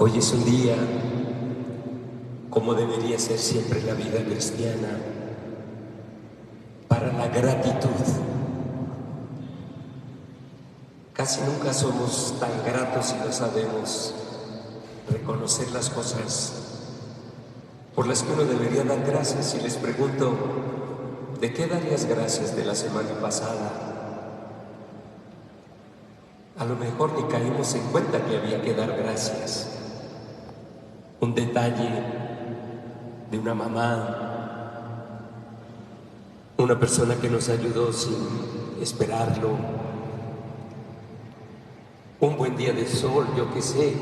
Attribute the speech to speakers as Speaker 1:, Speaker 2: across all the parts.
Speaker 1: Hoy es un día, como debería ser siempre la vida cristiana, para la gratitud. Casi nunca somos tan gratos y no sabemos reconocer las cosas por las que uno debería dar gracias. Y les pregunto, ¿de qué darías gracias de la semana pasada? A lo mejor ni caímos en cuenta que había que dar gracias. Un detalle de una mamá, una persona que nos ayudó sin esperarlo, un buen día de sol, yo qué sé.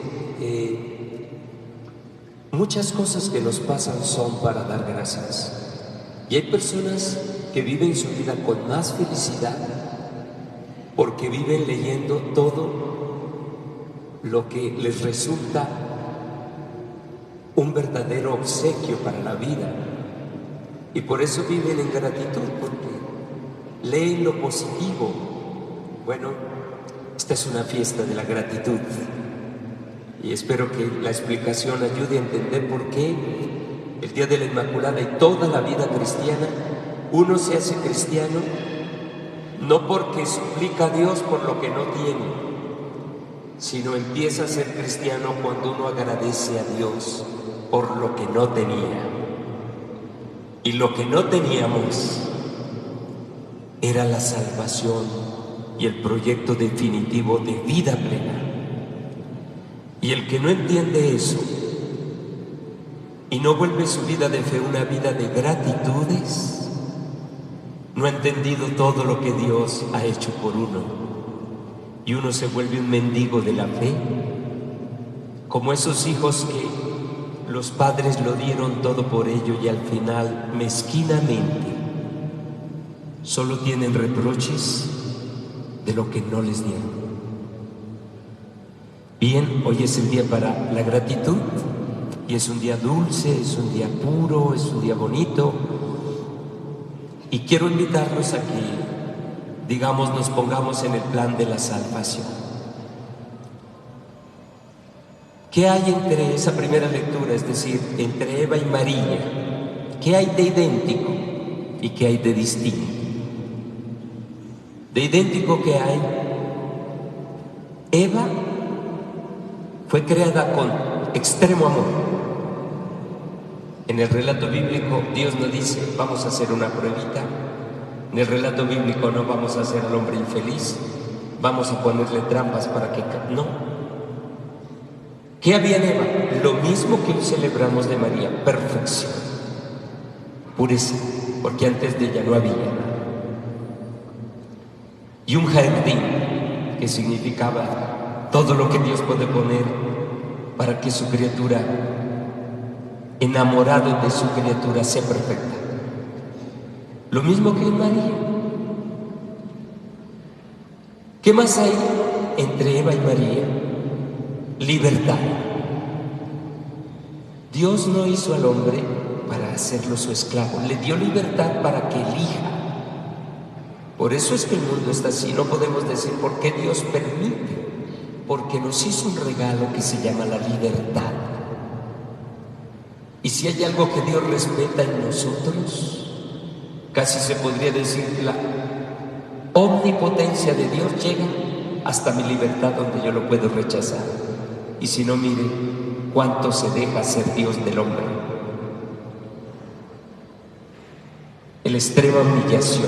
Speaker 1: Muchas cosas que nos pasan son para dar gracias. Y hay personas que viven su vida con más felicidad porque viven leyendo todo lo que les resulta un verdadero obsequio para la vida. Y por eso viven en gratitud, porque leen lo positivo. Bueno, esta es una fiesta de la gratitud. Y espero que la explicación ayude a entender por qué el Día de la Inmaculada y toda la vida cristiana, uno se hace cristiano no porque suplica a Dios por lo que no tiene, sino empieza a ser cristiano cuando uno agradece a Dios por lo que no tenía. Y lo que no teníamos era la salvación y el proyecto definitivo de vida plena. Y el que no entiende eso y no vuelve su vida de fe una vida de gratitudes, no ha entendido todo lo que Dios ha hecho por uno. Y uno se vuelve un mendigo de la fe, como esos hijos que los padres lo dieron todo por ello y al final, mezquinamente, solo tienen reproches de lo que no les dieron. Bien, hoy es el día para la gratitud y es un día dulce, es un día puro, es un día bonito. Y quiero invitarlos a que, digamos, nos pongamos en el plan de la salvación. ¿Qué hay entre esa primera lectura, es decir, entre Eva y María? ¿Qué hay de idéntico y qué hay de distinto? De idéntico, ¿qué hay? Eva fue creada con extremo amor. En el relato bíblico Dios no dice, vamos a hacer una pruebita. En el relato bíblico no vamos a hacer al hombre infeliz, vamos a ponerle trampas para que... No. ¿Qué había en Eva? Lo mismo que hoy celebramos de María, perfección, pureza, porque antes de ella no había. Y un jardín, que significaba todo lo que Dios puede poner para que su criatura, enamorado de su criatura, sea perfecta. Lo mismo que en María. ¿Qué más hay entre Eva y María? Libertad. Dios no hizo al hombre para hacerlo su esclavo, le dio libertad para que elija. Por eso es que el mundo está así. No podemos decir por qué Dios permite, porque nos hizo un regalo que se llama la libertad. Y si hay algo que Dios respeta en nosotros, casi se podría decir que la omnipotencia de Dios llega hasta mi libertad, donde yo lo puedo rechazar. Y si no, mire cuánto se deja ser Dios del hombre. La extrema humillación.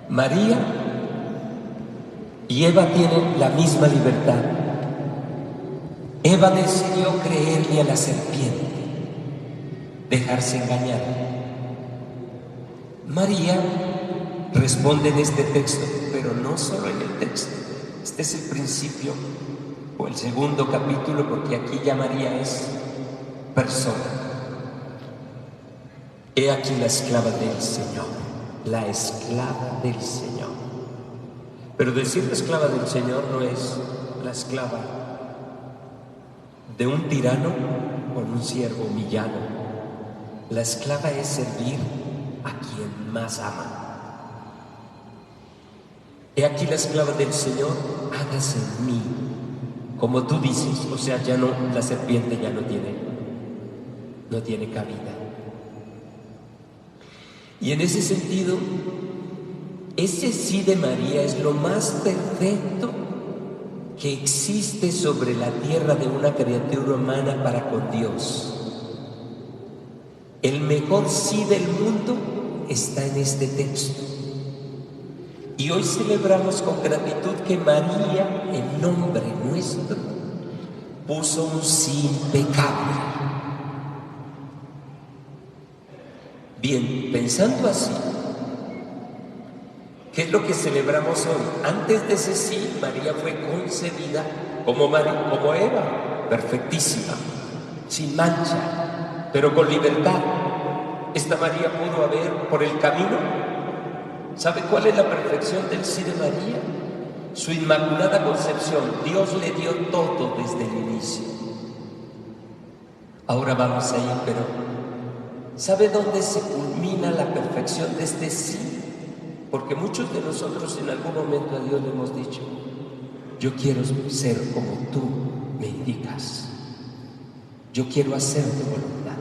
Speaker 1: María y Eva tienen la misma libertad. Eva decidió creerle a la serpiente, dejarse engañar. María responde en este texto, pero no solo en el texto. Este es el principio o el segundo capítulo, porque aquí ya María es persona. He aquí la esclava del Señor, la esclava del Señor. Pero decir la esclava del Señor no es la esclava de un tirano o un siervo humillado. La esclava es servir a quien más ama. He aquí la esclava del Señor, hágase en mí como tú dices, o sea, ya no, la serpiente ya no tiene cabida. Y en ese sentido, ese sí de María es lo más perfecto que existe sobre la tierra de una criatura humana para con Dios. El mejor sí del mundo está en este texto. Y hoy celebramos con gratitud que María, en nombre nuestro, puso un sí impecable. Bien, pensando así, ¿qué es lo que celebramos hoy? Antes de ese sí, María fue concebida como Eva, perfectísima, sin mancha, pero con libertad. Esta María pudo haber por el camino. ¿Sabe cuál es la perfección del sí de María? Su inmaculada concepción. Dios le dio todo desde el inicio. Ahora vamos a ir, pero ¿sabe dónde se culmina la perfección de este sí? Porque muchos de nosotros en algún momento a Dios le hemos dicho: yo quiero ser como tú me indicas, yo quiero hacer tu voluntad,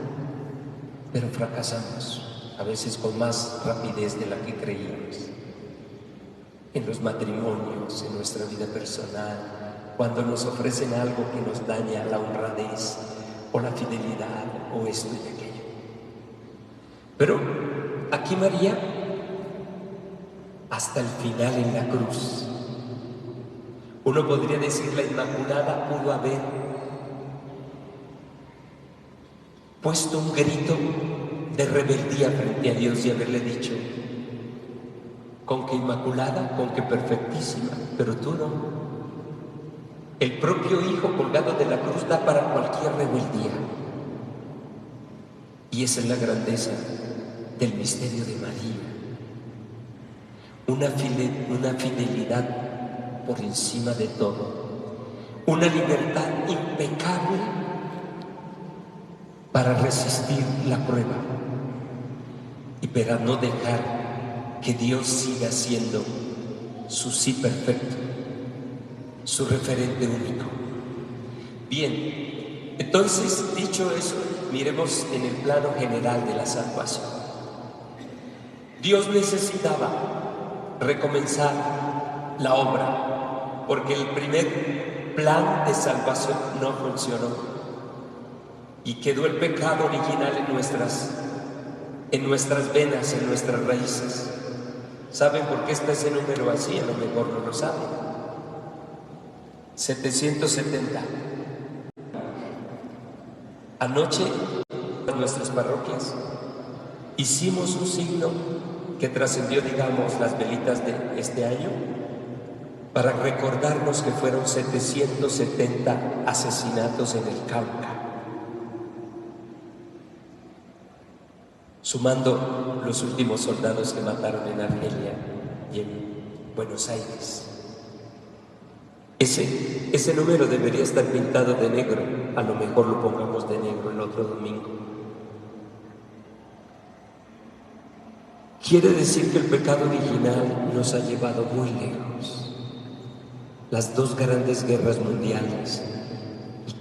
Speaker 1: pero fracasamos, a veces con más rapidez de la que creíamos, en los matrimonios, en nuestra vida personal, cuando nos ofrecen algo que nos daña la honradez o la fidelidad o esto y aquello. Pero aquí María, hasta el final en la cruz, uno podría decir, la Inmaculada pudo haber puesto un grito de rebeldía frente a Dios y haberle dicho: con que Inmaculada, con que perfectísima, pero tú no. El propio Hijo colgado de la cruz da para cualquier rebeldía. Y esa es la grandeza del misterio de María. Una fidelidad por encima de todo, una libertad impecable para resistir la prueba y para no dejar que Dios siga siendo su sí perfecto, su referente único. Bien, entonces, dicho eso, miremos en el plano general de la salvación. Dios necesitaba recomenzar la obra, porque el primer plan de salvación no funcionó y quedó el pecado original en nuestras venas, en nuestras raíces. ¿Saben por qué está ese número así? A lo mejor no lo saben. 770. Anoche en nuestras parroquias hicimos un signo que trascendió, digamos, las velitas de este año, para recordarnos que fueron 770 asesinatos en el Cauca, sumando los últimos soldados que mataron en Argelia y en Buenos Aires. Ese número debería estar pintado de negro, a lo mejor lo pongamos de negro el otro domingo. Quiere decir que el pecado original nos ha llevado muy lejos. Las dos grandes guerras mundiales y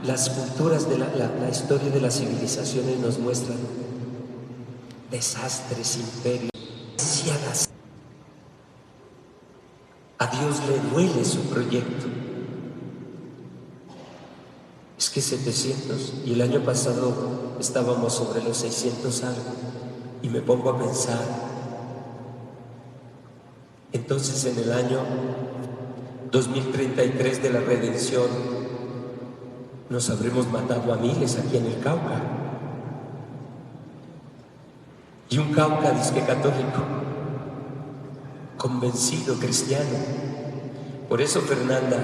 Speaker 1: las culturas de la historia de las civilizaciones nos muestran desastres, imperios, demasiadas. A Dios le duele su proyecto. Es que 700, y el año pasado estábamos sobre los 600 algo, y me pongo a pensar, entonces en el año 2033 de la redención nos habremos matado a miles aquí en el Cauca. Y un Cauca disque católico, convencido cristiano. Por eso, Fernanda,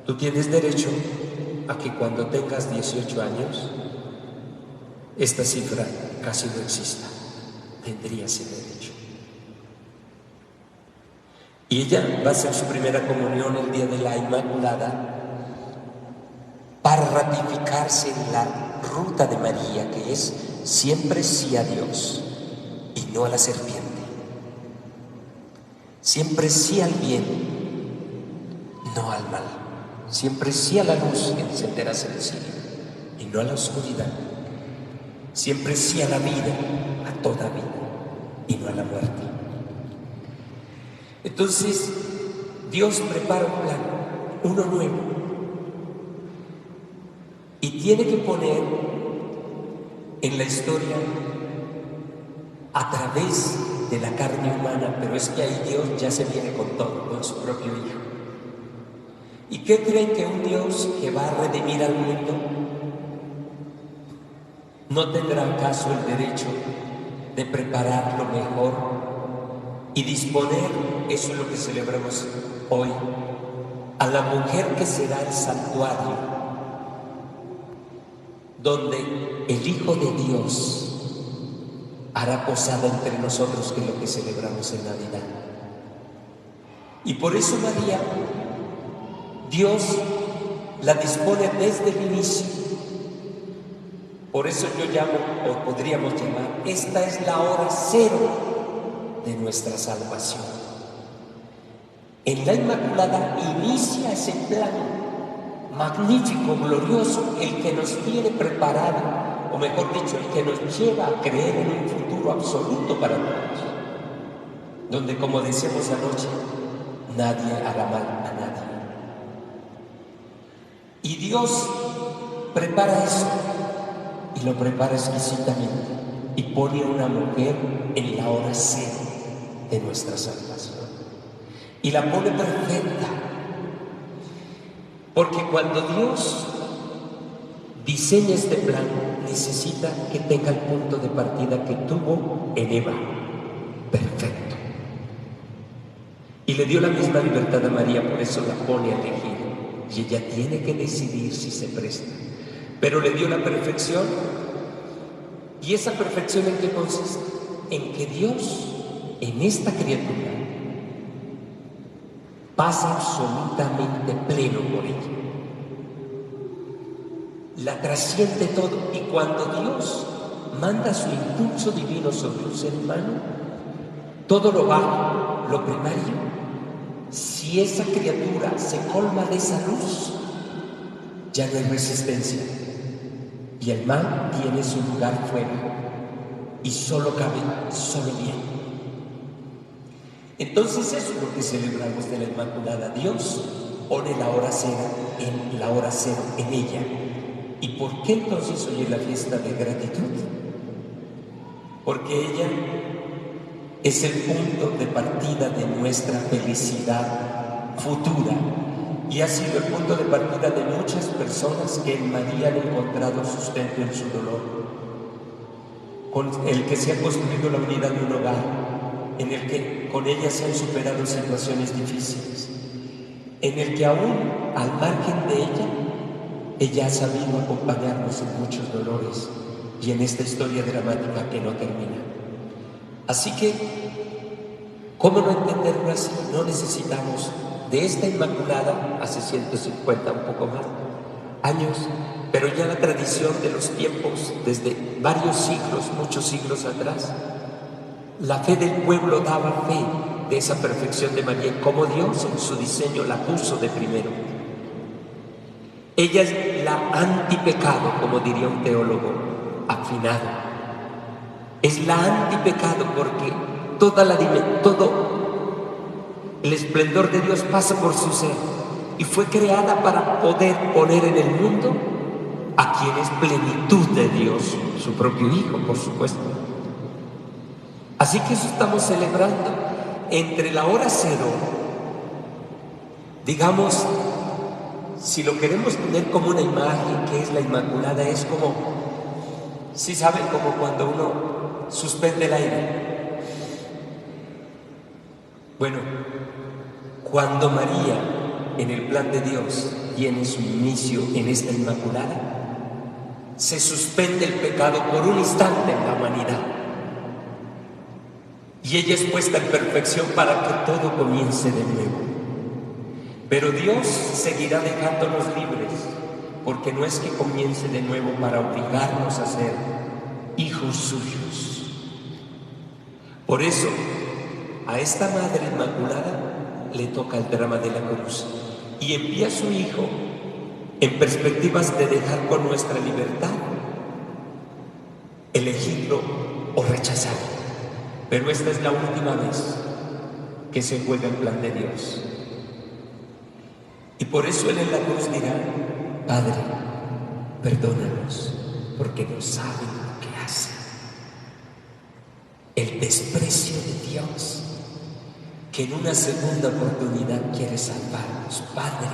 Speaker 1: tú tienes derecho a que cuando tengas 18 años, esta cifra casi no exista. Tendrías el derecho. Y ella va a hacer su primera comunión el día de la Inmaculada para ratificarse en la ruta de María, que es siempre sí a Dios y no a la serpiente. Siempre sí al bien, no al mal. Siempre sí a la luz, encenderás el cielo, y no a la oscuridad. Siempre sí a la vida, a toda vida, y no a la muerte. Entonces, Dios prepara un plan, uno nuevo, y tiene que poner en la historia a través de la carne humana, pero es que ahí Dios ya se viene con todo, con su propio Hijo. ¿Y qué creen? Que un Dios que va a redimir al mundo no tendrá acaso el derecho de preparar lo mejor y disponer, eso es lo que celebramos hoy, a la mujer que será el santuario, donde el Hijo de Dios hará posada entre nosotros, que es lo que celebramos en Navidad? Y por eso María, Dios la dispone desde el inicio. Por eso yo llamo, o podríamos llamar, esta es la hora cero de nuestra salvación. En la Inmaculada inicia ese plan magnífico, glorioso, el que nos tiene preparado, o mejor dicho, el que nos lleva a creer en un futuro absoluto para todos, donde, como decíamos anoche, nadie hará mal a nadie. Y Dios prepara eso, y lo prepara exquisitamente, y pone a una mujer en la hora cero de nuestra salvación, y la pone perfecta, porque cuando Dios diseña este plan, necesita que tenga el punto de partida que tuvo en Eva, perfecto. Y le dio la misma libertad a María, por eso la pone a elegir, y ella tiene que decidir si se presta. Pero le dio la perfección. ¿Y esa perfección en qué consiste? En que Dios, en esta criatura, pasa absolutamente pleno por ella. La trasciende todo, y cuando Dios manda su impulso divino sobre un ser humano, todo lo bajo, lo primario, si esa criatura se colma de esa luz, ya no hay resistencia, y el mal tiene su lugar fuera, y solo cabe, solo bien. Entonces eso es lo que celebramos de la Inmaculada. Dios pone la hora cero en ella. ¿Y por qué entonces hoy es la fiesta de gratitud? Porque ella es el punto de partida de nuestra felicidad futura, y ha sido el punto de partida de muchas personas que en María han encontrado sustento en su dolor, con el que se ha construido la unidad de un hogar, en el que con ella se han superado situaciones difíciles, en el que aún al margen de ella ha sabido acompañarnos en muchos dolores y en esta historia dramática que no termina. Así que, ¿cómo no entenderlo así? No necesitamos de esta Inmaculada hace 150, un poco más, años, pero ya la tradición de los tiempos, desde varios siglos, muchos siglos atrás, la fe del pueblo daba fe de esa perfección de María, y cómo Dios en su diseño la puso de primero. Ella es la antipecado, como diría un teólogo afinado. Es la antipecado porque todo el esplendor de Dios pasa por su ser, y fue creada para poder poner en el mundo a quien es plenitud de Dios, su propio Hijo, por supuesto. Así que eso estamos celebrando entre la hora cero, digamos, si lo queremos tener como una imagen, que es la Inmaculada, es como, ¿sí saben? Como cuando uno suspende el aire. Bueno, cuando María, en el plan de Dios, tiene su inicio en esta Inmaculada, se suspende el pecado por un instante en la humanidad, y ella es puesta en perfección para que todo comience de nuevo. Pero Dios seguirá dejándonos libres, porque no es que comience de nuevo para obligarnos a ser hijos suyos. Por eso, A esta Madre Inmaculada le toca el drama de la cruz y envía a su Hijo en perspectivas de dejar con nuestra libertad, elegirlo o rechazarlo. Pero esta es la última vez que se juega el plan de Dios. Y por eso Él en la cruz dirá: Padre, perdónalos, porque no saben lo que hacen. El desprecio de Dios, que en una segunda oportunidad quiere salvarnos. Padre,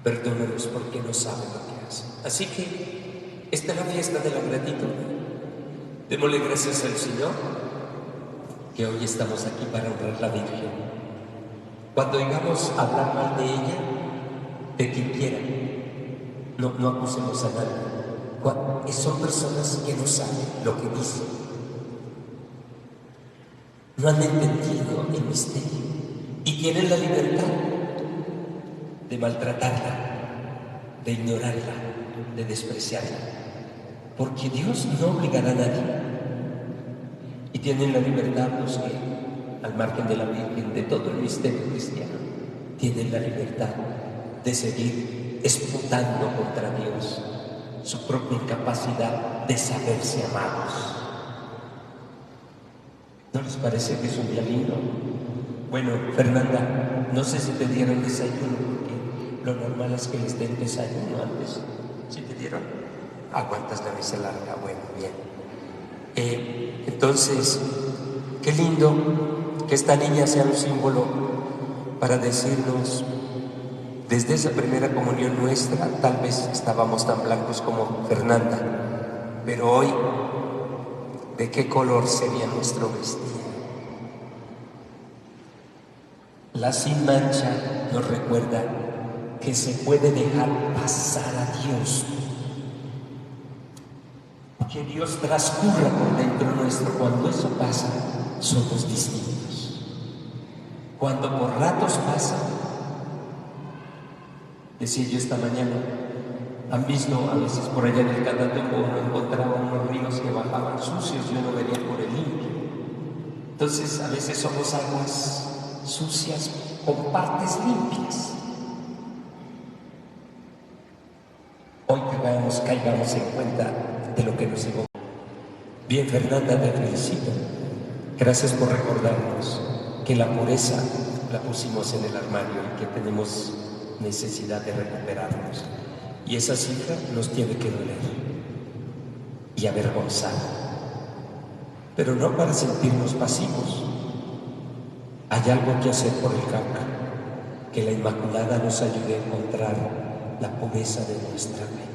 Speaker 1: perdónalos porque no saben lo que hacen. Así que esta es la fiesta de la gratitud. Démosle gracias al Señor que hoy estamos aquí para honrar a la Virgen. Cuando oigamos hablar mal de ella, de quien quiera, no acusemos a nadie. Son personas que no saben lo que dicen, no han entendido el misterio y tienen la libertad de maltratarla, de ignorarla, de despreciarla, porque Dios no obligará a nadie. Y tienen la libertad los que, al margen de la Virgen, de todo el misterio cristiano, tienen la libertad de seguir disputando contra Dios su propia incapacidad de saberse amados. ¿No les parece que es un día lindo? Bueno, Fernanda, no sé si te dieron desayuno, porque lo normal es que les den desayuno antes. ¿Sí te dieron? Aguantas la mesa larga, bueno, bien. Entonces, qué lindo que esta niña sea un símbolo para decirnos, desde esa primera comunión nuestra, tal vez estábamos tan blancos como Fernanda, pero hoy, ¿de qué color sería nuestro vestido? La sin mancha nos recuerda que se puede dejar pasar a Dios, que Dios transcurra por dentro nuestro. Cuando eso pasa, somos distintos. Cuando por ratos pasa, decía yo esta mañana, han visto a veces por allá en el Catatumbo, uno encontraba unos ríos que bajaban sucios y uno venía por el limpio. Entonces a veces somos aguas sucias con partes limpias. Hoy caigamos en cuenta de lo que nos llevó. Bien, Fernanda, te felicito. Gracias por recordarnos que la pureza la pusimos en el armario y que tenemos necesidad de recuperarnos. Y esa cifra nos tiene que doler y avergonzar, pero no para sentirnos pasivos. Hay algo que hacer por el Cauca, que la Inmaculada nos ayude a encontrar la pureza de nuestra mente.